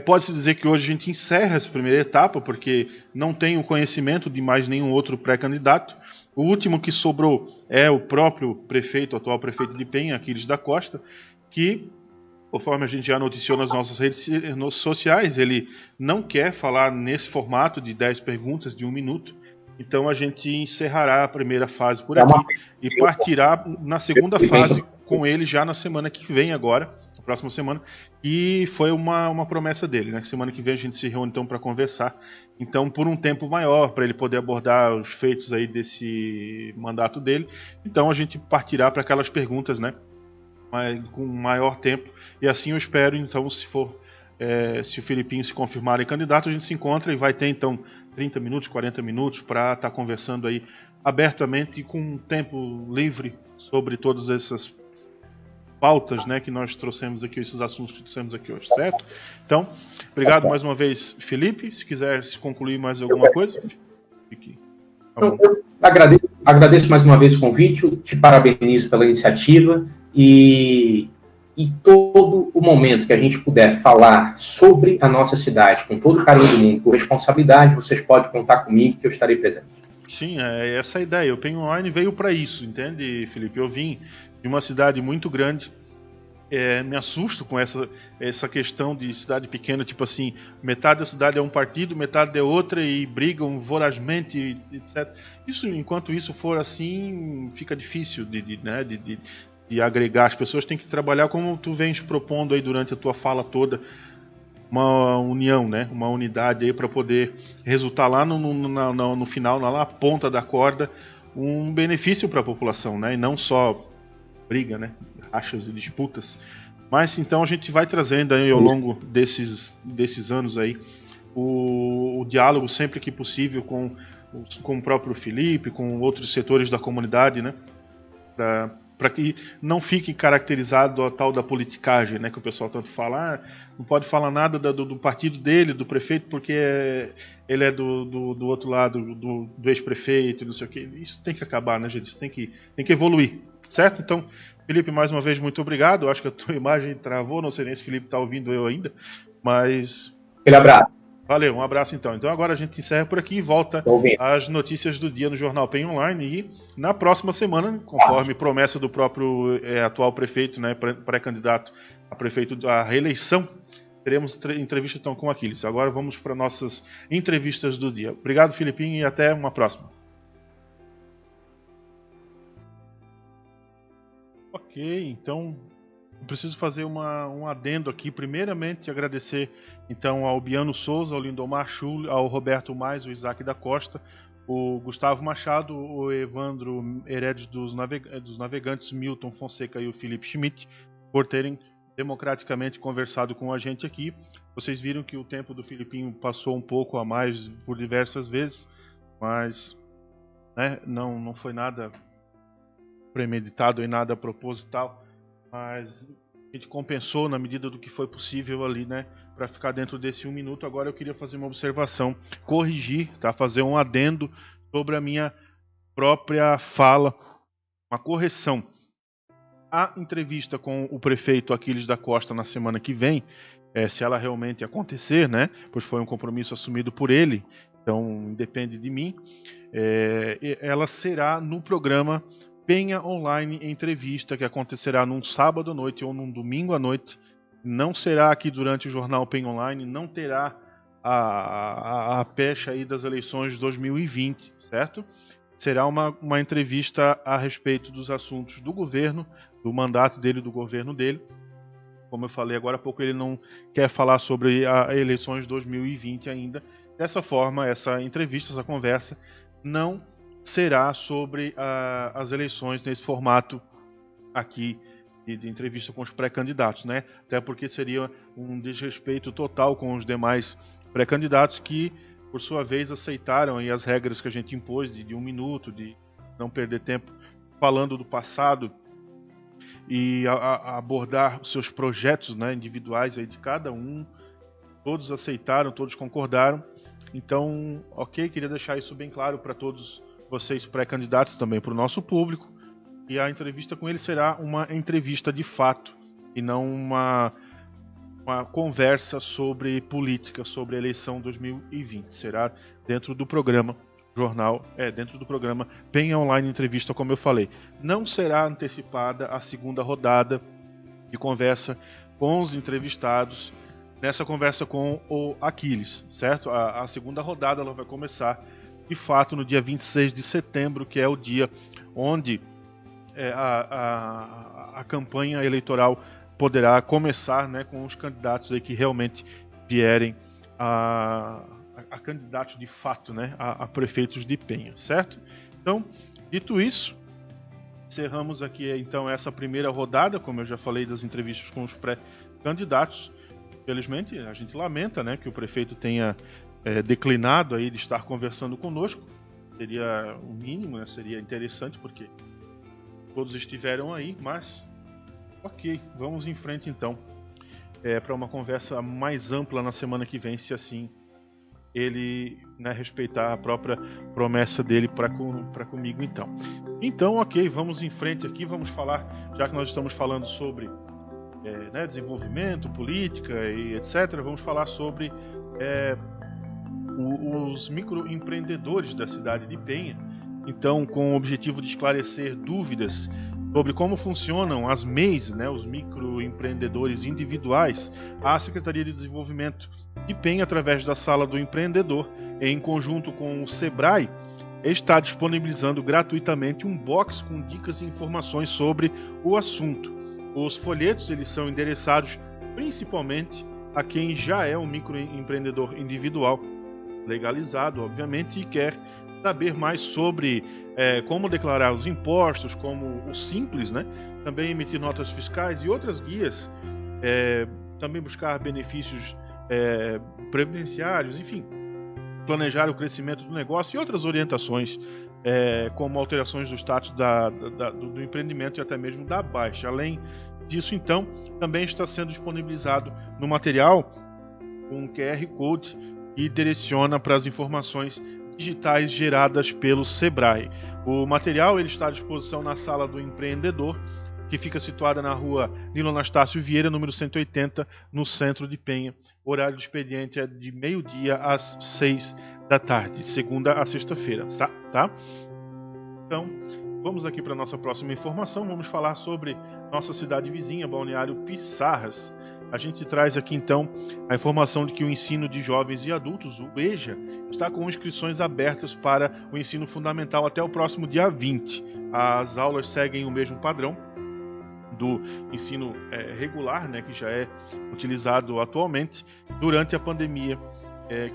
pode-se dizer que hoje a gente encerra essa primeira etapa, porque não tem o conhecimento de mais nenhum outro pré-candidato. O último que sobrou é o próprio prefeito, o atual prefeito de Penha, Aquiles da Costa, que, conforme a gente já noticiou nas nossas redes sociais, ele não quer falar nesse formato de 10 perguntas de 1 minuto. Então a gente encerrará a primeira fase por aqui e partirá na segunda fase com ele já na semana que vem agora, na próxima semana, e foi uma promessa dele, né? Semana que vem a gente se reúne então para conversar, então por um tempo maior, para ele poder abordar os feitos aí desse mandato dele. Então a gente partirá para aquelas perguntas, né, com maior tempo, e assim eu espero, então, se o Felipinho se confirmar em candidato, a gente se encontra e vai ter então 30 minutos, 40 minutos para estar conversando aí abertamente e com um tempo livre sobre todas essas pautas, né, que nós trouxemos aqui, esses assuntos que trouxemos aqui hoje, certo? Então, obrigado mais uma vez, Felipe. Se quiser se concluir mais alguma coisa, fique. Eu agradeço mais uma vez o convite, te parabenizo pela iniciativa e todo o momento que a gente puder falar sobre a nossa cidade, com todo o carinho do mundo, com responsabilidade, vocês podem contar comigo que eu estarei presente. Sim, é essa a ideia. O PEN Online veio para isso, entende, Felipe? Eu vim de uma cidade muito grande, me assusto com essa questão de cidade pequena, tipo assim, metade da cidade é um partido, metade é outra e brigam vorazmente, etc. Enquanto isso for assim, fica difícil de agregar. As pessoas têm que trabalhar como tu vens propondo aí durante a tua fala toda, união, né? Uma unidade aí para poder resultar lá no final, lá na ponta da corda, um benefício para a população, né? E não só briga, né? Rachas e disputas. Mas então a gente vai trazendo aí ao longo desses anos aí o diálogo sempre que possível com o próprio Felipe, com outros setores da comunidade, né? Para que não fique caracterizado a tal da politicagem, né, que o pessoal tanto fala, não pode falar nada do partido dele, do prefeito, porque ele é do outro lado, do ex-prefeito, não sei o quê. Isso tem que acabar, né, gente? Isso tem que evoluir, certo? Então, Felipe, mais uma vez, muito obrigado. Eu acho que a tua imagem travou, não sei nem se o Felipe está ouvindo eu ainda, mas... Aquele abraço. Valeu, um abraço então. Então agora a gente encerra por aqui e volta às notícias do dia no Jornal PEN Online. E na próxima semana, conforme promessa do próprio atual prefeito, né, pré-candidato a prefeito da reeleição, teremos entrevista então com o Aquiles. Agora vamos para nossas entrevistas do dia. Obrigado, Filipinho, e até uma próxima. Ok, então eu preciso fazer um adendo aqui. Primeiramente, agradecer então ao Biano Souza, ao Lindomar Schul, ao Roberto Mais, o Isaac da Costa, o Gustavo Machado, o Evandro Heredes dos Navegantes, Milton Fonseca e o Felipe Schmidt, por terem democraticamente conversado com a gente aqui. Vocês viram que o tempo do Filipinho passou um pouco a mais por diversas vezes, mas né, não foi nada premeditado e nada proposital, mas a gente compensou na medida do que foi possível ali, né, para ficar dentro desse 1 minuto. Agora eu queria fazer uma observação, corrigir, tá, fazer um adendo sobre a minha própria fala, uma correção. A entrevista com o prefeito Aquiles da Costa na semana que vem, se ela realmente acontecer, né, pois foi um compromisso assumido por ele, então depende de mim, ela será no programa Penha Online Entrevista, que acontecerá num sábado à noite ou num domingo à noite. Não será aqui durante o Jornal Penha Online, não terá a pecha aí das eleições de 2020, certo? Será uma entrevista a respeito dos assuntos do governo, do mandato dele, do governo dele. Como eu falei agora há pouco, ele não quer falar sobre as eleições de 2020 ainda. Dessa forma, essa entrevista, essa conversa, não será sobre as eleições nesse formato aqui de entrevista com os pré-candidatos, né? Até porque seria um desrespeito total com os demais pré-candidatos que, por sua vez, aceitaram aí as regras que a gente impôs de 1 minuto, de não perder tempo falando do passado e abordar os seus projetos, né, individuais aí de cada um. Todos aceitaram, todos concordaram. Então, ok, queria deixar isso bem claro para todos vocês pré-candidatos, também para o nosso público, e a entrevista com ele será uma entrevista de fato e não uma conversa sobre política, sobre a eleição 2020. Será dentro do programa dentro do programa Penha Online Entrevista, como eu falei. Não será antecipada a segunda rodada de conversa com os entrevistados nessa conversa com o Aquiles, certo? A segunda rodada ela vai começar de fato no dia 26 de setembro, que é o dia onde a campanha eleitoral poderá começar, né, com os candidatos aí que realmente vierem a candidatos de fato, né, a prefeitos de Penha, certo? Então, dito isso, encerramos aqui então essa primeira rodada, como eu já falei, das entrevistas com os pré-candidatos. Infelizmente, a gente lamenta, né, que o prefeito tenha declinado aí de estar conversando conosco. Seria o mínimo, né? Seria interessante porque todos estiveram aí, mas ok, vamos em frente então para uma conversa mais ampla na semana que vem, se assim ele, né, respeitar a própria promessa dele para comigo então. Então, ok, vamos em frente aqui, vamos falar, já que nós estamos falando sobre né, desenvolvimento, política e etc, vamos falar sobre os microempreendedores da cidade de Penha. Então, com o objetivo de esclarecer dúvidas sobre como funcionam as MEIs, né, os microempreendedores individuais, a Secretaria de Desenvolvimento de Penha, através da Sala do Empreendedor, em conjunto com o Sebrae, está disponibilizando gratuitamente um box com dicas e informações sobre o assunto. Os folhetos eles são endereçados principalmente a quem já é um microempreendedor individual, legalizado, obviamente, e quer saber mais sobre como declarar os impostos, como o Simples, né? Também emitir notas fiscais e outras guias, também buscar benefícios previdenciários, enfim, planejar o crescimento do negócio e outras orientações, como alterações do status do empreendimento e até mesmo da baixa. Além disso, então, também está sendo disponibilizado no material um QR Code que direciona para as informações digitais geradas pelo Sebrae. O material ele está à disposição na Sala do Empreendedor que fica situada na rua Nilo Anastácio Vieira, número 180, no centro de Penha. O horário do expediente é de meio-dia às 6 da tarde, de segunda a sexta-feira, tá? Então, vamos aqui para a nossa próxima informação. Vamos falar sobre nossa cidade vizinha, Balneário Pissarras. A gente traz aqui então a informação de que o ensino de jovens e adultos, o EJA, está com inscrições abertas para o ensino fundamental até o próximo dia 20. As aulas seguem o mesmo padrão do ensino regular, né, que já é utilizado atualmente durante a pandemia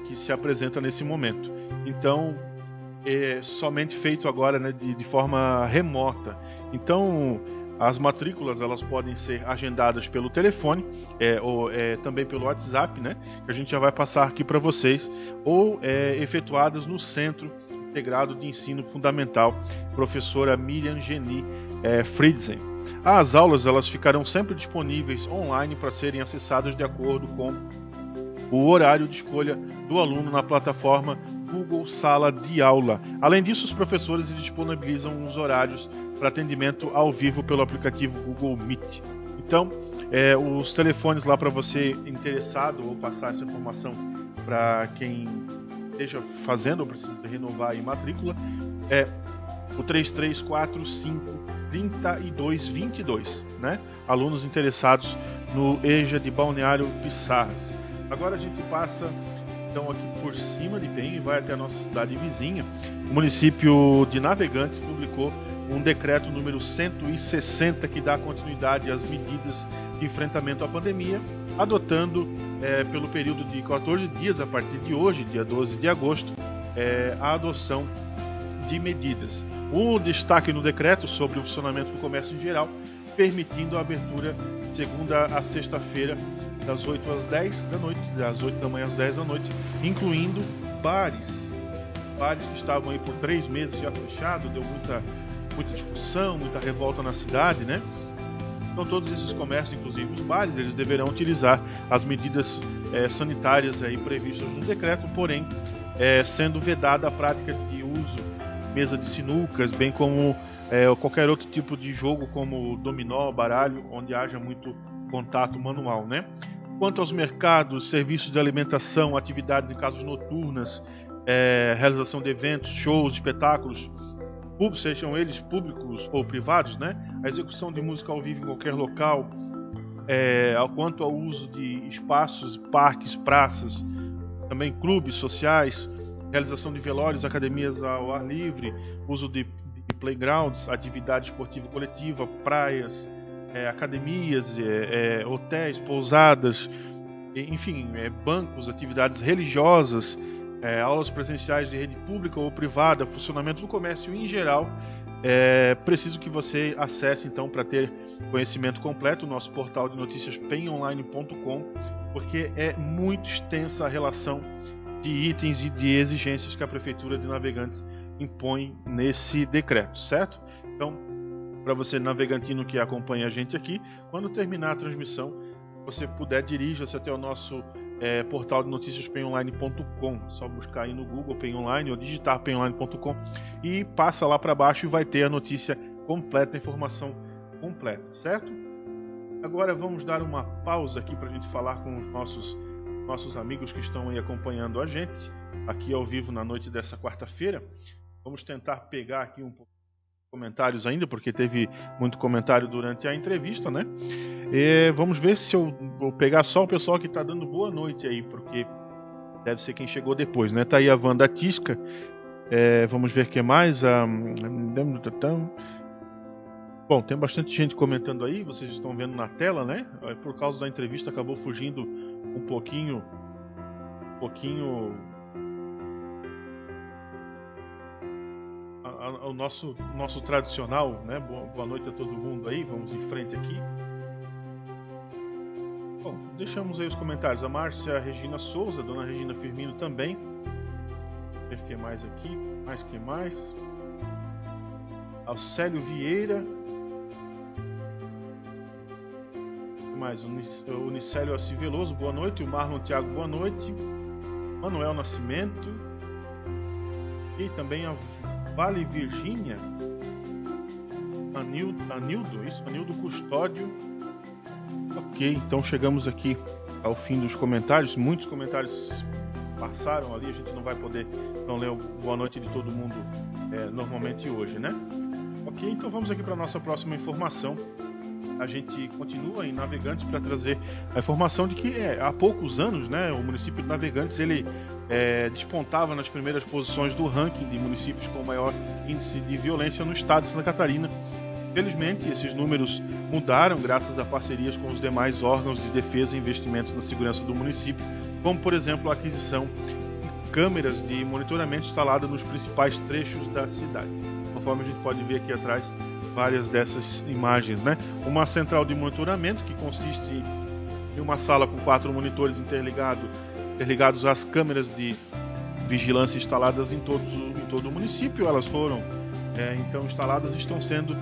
que se apresenta nesse momento. Então, é somente feito agora, né, de forma remota. Então, as matrículas elas podem ser agendadas pelo telefone ou também pelo WhatsApp, né, que a gente já vai passar aqui para vocês, ou efetuadas no Centro Integrado de Ensino Fundamental, professora Miriam Geni Friedzen. As aulas elas ficarão sempre disponíveis online para serem acessadas de acordo com o horário de escolha do aluno na plataforma Google Sala de Aula. Além disso, os professores disponibilizam os horários para atendimento ao vivo pelo aplicativo Google Meet. Então, os telefones lá para você interessado ou passar essa informação para quem esteja fazendo ou precisa renovar a matrícula é o 3345-3222, né? Alunos interessados no EJA de Balneário Pissarras. Agora a gente passa então aqui por cima de Penha e vai até a nossa cidade vizinha. O município de Navegantes publicou um decreto número 160 que dá continuidade às medidas de enfrentamento à pandemia, adotando pelo período de 14 dias a partir de hoje, dia 12 de agosto, a adoção de medidas. O destaque no decreto sobre o funcionamento do comércio em geral, permitindo a abertura de segunda a sexta-feira, das 8 às 10 da noite, das 8 da manhã às 10 da noite, incluindo bares que estavam aí por 3 meses já fechados, deu muita discussão, muita revolta na cidade, né? Então todos esses comércios, inclusive os bares, eles deverão utilizar as medidas sanitárias aí previstas no decreto, porém sendo vedada a prática de uso de mesa de sinucas, bem como qualquer outro tipo de jogo como dominó, baralho, onde haja muito contato manual, né? Quanto aos mercados, serviços de alimentação, atividades em casas noturnas, realização de eventos, shows, espetáculos, sejam eles públicos ou privados, né? A execução de música ao vivo em qualquer local, quanto ao uso de espaços, parques, praças, também clubes sociais, realização de velórios, academias ao ar livre, uso de playgrounds, atividade esportiva coletiva, praias, academias, hotéis, pousadas, enfim, bancos, atividades religiosas, aulas presenciais de rede pública ou privada, funcionamento do comércio em geral. Preciso que você acesse então para ter conhecimento completo o nosso portal de notícias penonline.com, porque é muito extensa a relação de itens e de exigências que a Prefeitura de Navegantes impõe nesse decreto, certo? Então, para você navegantino que acompanha a gente aqui, quando terminar a transmissão, você puder, dirija-se até o nosso portal de notícias penonline.com. É só buscar aí no Google Penonline ou digitar penonline.com e passa lá para baixo e vai ter a notícia completa, a informação completa, certo? Agora vamos dar uma pausa aqui para a gente falar com os nossos amigos que estão aí acompanhando a gente aqui ao vivo na noite dessa quarta-feira. Vamos tentar pegar aqui um pouco de comentários ainda, porque teve muito comentário durante a entrevista, né? Vamos ver se eu vou pegar só o pessoal que está dando boa noite aí, porque deve ser quem chegou depois, né? Tá aí a Wanda Tisca. Vamos ver o que mais. Bom, tem bastante gente comentando aí, vocês estão vendo na tela, né? Por causa da entrevista acabou fugindo um pouquinho o nosso tradicional, né? Boa noite a todo mundo aí, vamos em frente aqui. Bom, deixamos aí os comentários. A Márcia Regina Souza, a Dona Regina Firmino também. Vamos ver o que mais aqui, que mais. Ao Célio Vieira. Mais o Nicélio Assi Veloso, boa noite. O Marlon Thiago, boa noite. Manuel Nascimento. E também a Vale Virgínia. Anildo Custódio. Ok, então chegamos aqui ao fim dos comentários. Muitos comentários passaram ali, a gente não vai poder então ler o boa noite de todo mundo normalmente hoje, né? Ok, então vamos aqui para a nossa próxima informação. A gente continua em Navegantes para trazer a informação de que há poucos anos, né, o município de Navegantes ele despontava nas primeiras posições do ranking de municípios com maior índice de violência no estado de Santa Catarina. Felizmente, esses números mudaram graças a parcerias com os demais órgãos de defesa e investimentos na segurança do município, como, por exemplo, a aquisição de câmeras de monitoramento instaladas nos principais trechos da cidade. Conforme a gente pode ver aqui atrás, várias dessas imagens, né? Uma central de monitoramento que consiste em uma sala com 4 monitores interligados às câmeras de vigilância instaladas em todo o município. Elas foram então instaladas e estão sendo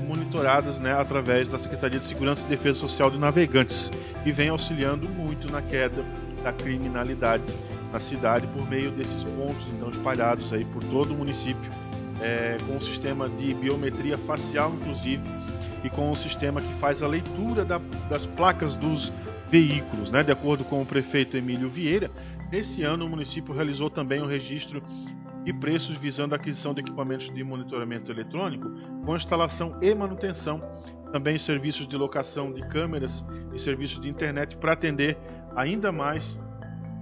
monitoradas, né, através da Secretaria de Segurança e Defesa Social de Navegantes, e vem auxiliando muito na queda da criminalidade na cidade por meio desses pontos então espalhados aí por todo o município, com um sistema de biometria facial inclusive, e com um sistema que faz a leitura das placas dos veículos, né? De acordo com o prefeito Emílio Vieira, esse ano o município realizou também o registro de preços visando a aquisição de equipamentos de monitoramento eletrônico com instalação e manutenção, também serviços de locação de câmeras e serviços de internet para atender ainda mais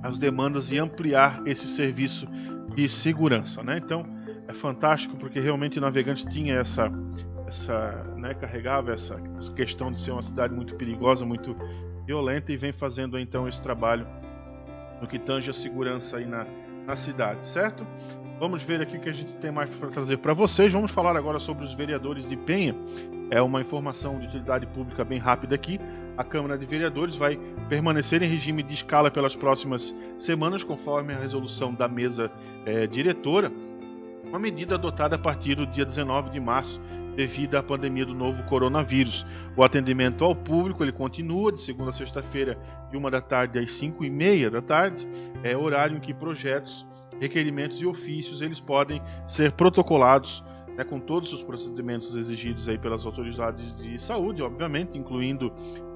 as demandas e ampliar esse serviço de segurança, né? Então é fantástico porque realmente Navegantes tinha carregava essa questão de ser uma cidade muito perigosa, muito violenta, e vem fazendo então esse trabalho no que tange a segurança aí na cidade, certo? Vamos ver aqui o que a gente tem mais para trazer para vocês. Vamos falar agora sobre os vereadores de Penha. É uma informação de utilidade pública bem rápida aqui. A Câmara de Vereadores vai permanecer em regime de escala pelas próximas semanas, conforme a resolução da mesa diretora, uma medida adotada a partir do dia 19 de março, devido à pandemia do novo coronavírus. O atendimento ao público ele continua de segunda a sexta-feira, de 1 da tarde às 5h30 da tarde, horário em que projetos, requerimentos e ofícios eles podem ser protocolados, né, com todos os procedimentos exigidos aí pelas autoridades de saúde, obviamente, incluindo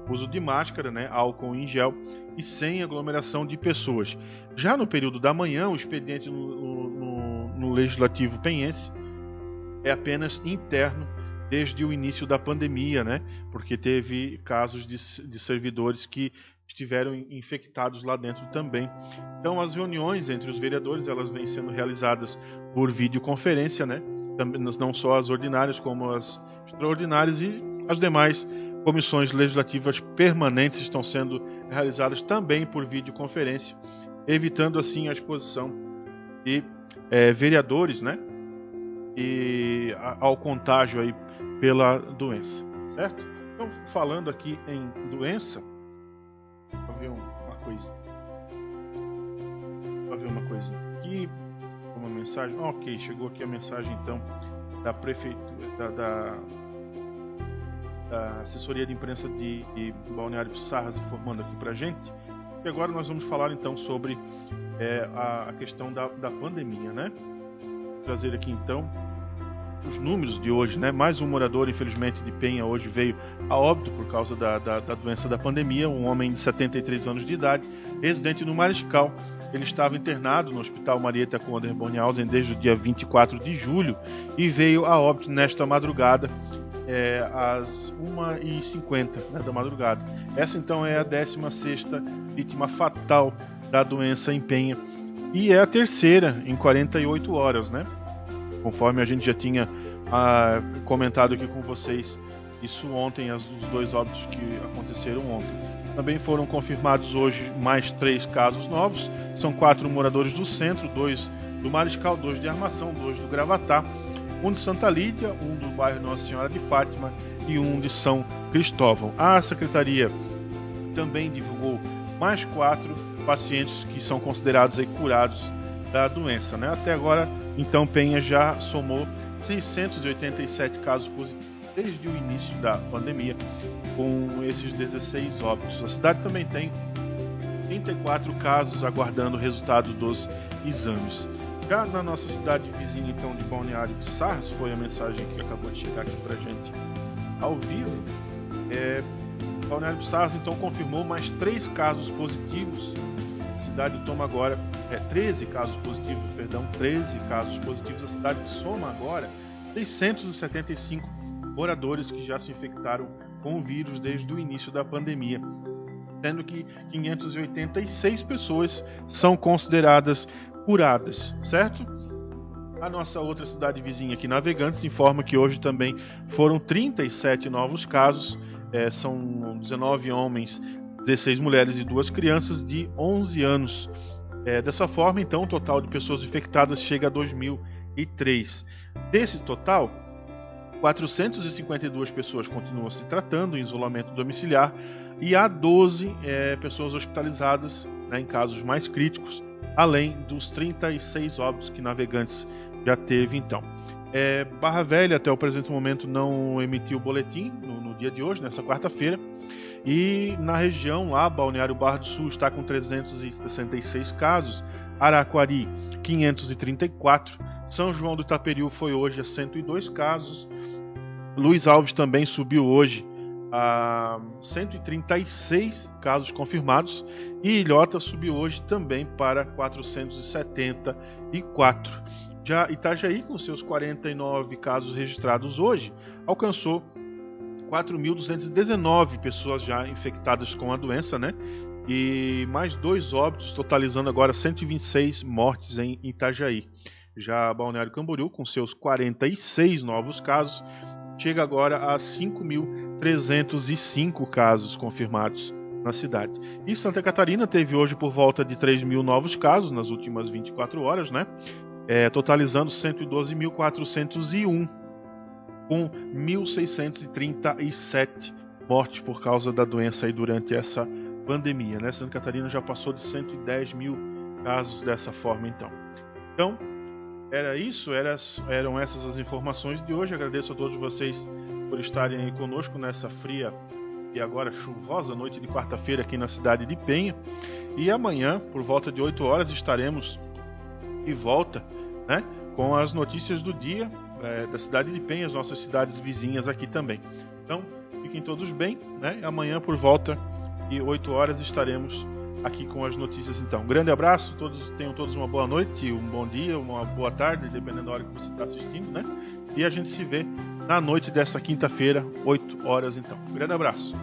uso de máscara, né, álcool em gel e sem aglomeração de pessoas. Já no período da manhã, o expediente no Legislativo penhense é apenas interno desde o início da pandemia, né? Porque teve casos de servidores que estiveram infectados lá dentro também. Então as reuniões entre os vereadores elas vêm sendo realizadas por videoconferência, né? Não só as ordinárias como as extraordinárias, e as demais comissões legislativas permanentes estão sendo realizadas também por videoconferência, evitando assim a exposição de vereadores, né? E ao contágio aí pela doença, certo? Então, falando aqui em doença, vou ver uma coisa aqui, uma mensagem. Ok, chegou aqui a mensagem então da prefeitura, da assessoria de imprensa de Balneário Pissarras, informando aqui pra gente. E agora nós vamos falar então sobre a questão da pandemia, né? Vou trazer aqui então os números de hoje, né? Mais um morador, infelizmente, de Penha hoje veio a óbito por causa da doença da pandemia. Um homem de 73 anos de idade, residente no Mariscal. Ele estava internado no Hospital Marieta Conder Bornhausen desde o dia 24 de julho e veio a óbito nesta madrugada, às 1h50, né, da madrugada. Essa então é a 16ª vítima fatal da doença em Penha e é a terceira em 48 horas, né? Conforme a gente já tinha comentado aqui com vocês isso ontem, os 2 óbitos que aconteceram ontem. Também foram confirmados hoje mais 3 casos novos. São 4 moradores do centro, 2 do Mariscal, 2 de Armação, 2 do Gravatá, 1 de Santa Lídia, 1 do bairro Nossa Senhora de Fátima e 1 de São Cristóvão. A Secretaria também divulgou mais 4 pacientes que são considerados aí curados da doença, né? Até agora, então, Penha já somou 687 casos positivos desde o início da pandemia, com esses 16 óbitos. A cidade também tem 34 casos aguardando o resultado dos exames. Já na nossa cidade vizinha, então, de Balneário de Sarras, foi a mensagem que acabou de chegar aqui pra gente ao vivo. Balneário de Sarras, então, confirmou mais 3 casos positivos. A cidade toma agora 13 casos positivos, 13 casos positivos. A cidade soma agora 675 moradores que já se infectaram com o vírus desde o início da pandemia, sendo que 586 pessoas são consideradas curadas, certo? A nossa outra cidade vizinha aqui, Navegantes, informa que hoje também foram 37 novos casos, são 19 homens, 16 mulheres e 2 crianças de 11 anos. Dessa forma, então, o total de pessoas infectadas chega a 2.003. Desse total, 452 pessoas continuam se tratando em isolamento domiciliar e há 12 pessoas hospitalizadas, né, em casos mais críticos, além dos 36 óbitos que Navegantes já teve, então. Barra Velha, até o presente momento, não emitiu boletim no dia de hoje, nessa quarta-feira, e na região lá, Balneário Barra do Sul está com 366 casos, Araquari 534, São João do Itaperiú foi hoje a 102 casos, Luiz Alves também subiu hoje a 136 casos confirmados e Ilhota subiu hoje também para 474. Já Itajaí, com seus 49 casos registrados hoje, alcançou 4.219 pessoas já infectadas com a doença, né? E mais 2 óbitos, totalizando agora 126 mortes em Itajaí. Já Balneário Camboriú, com seus 46 novos casos, chega agora a 5.305 casos confirmados na cidade. E Santa Catarina teve hoje por volta de 3.000 novos casos nas últimas 24 horas, né? Totalizando 112.401, com 1.637 mortes por causa da doença aí durante essa pandemia, né? Santa Catarina já passou de 110 mil casos dessa forma, então. Então, era isso, eram essas as informações de hoje. Agradeço a todos vocês por estarem aí conosco nessa fria e agora chuvosa noite de quarta-feira aqui na cidade de Penha. E amanhã, por volta de 8 horas, estaremos de volta, né, com as notícias do dia da cidade de Penha, as nossas cidades vizinhas aqui também. Então, fiquem todos bem, né? Amanhã, por volta de 8 horas, estaremos aqui com as notícias, então. Um grande abraço, tenham todos uma boa noite, um bom dia, uma boa tarde, dependendo da hora que você está assistindo, né? E a gente se vê na noite desta quinta-feira, 8 horas, então. Um grande abraço.